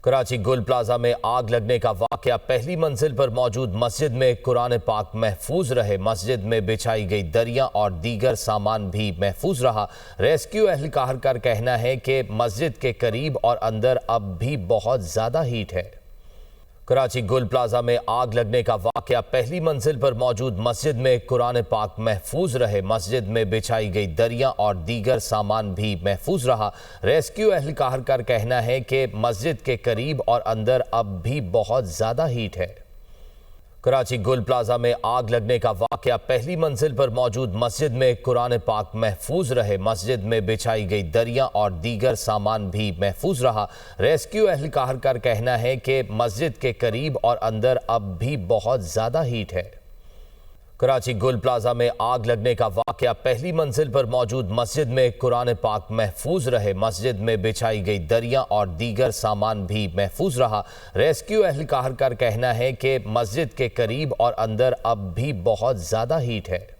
कराची गुल प्लाजा में आग लगने का वाकया पहली मंजिल पर मौजूद मस्जिद में कुरान पाक महफूज रहे। मस्जिद में बिछाई गई दरियां और दीगर सामान भी महफूज रहा। रेस्क्यू एहलकार का कहना है कि मस्जिद के करीब और अंदर अब भी बहुत ज्यादा हीट है। कराची गुल प्लाजा में आग लगने का वाकया पहली मंजिल पर मौजूद मस्जिद में कुरान पाक महफूज रहे। मस्जिद में बिछाई गई दरियां और दीगर सामान भी महफूज रहा। रेस्क्यू एहलकार का कहना है कि मस्जिद के करीब और अंदर अब भी बहुत ज्यादा हीट है। कराची गुल प्लाजा में आग लगने का वाकया पहली मंजिल पर मौजूद मस्जिद में कुरान पाक महफूज रहे। मस्जिद में बिछाई गई दरियां और दीगर सामान भी महफूज रहा। रेस्क्यू एहलकार का कहना है कि मस्जिद के करीब और अंदर अब भी बहुत ज्यादा हीट है। कराची गुल प्लाजा में आग लगने का वाकया पहली मंजिल पर मौजूद मस्जिद में कुरान पाक महफूज रहे। मस्जिद में बिछाई गई दरियां और दीगर सामान भी महफूज रहा। रेस्क्यू एहलकार का कहना है कि मस्जिद के करीब और अंदर अब भी बहुत ज्यादा हीट है।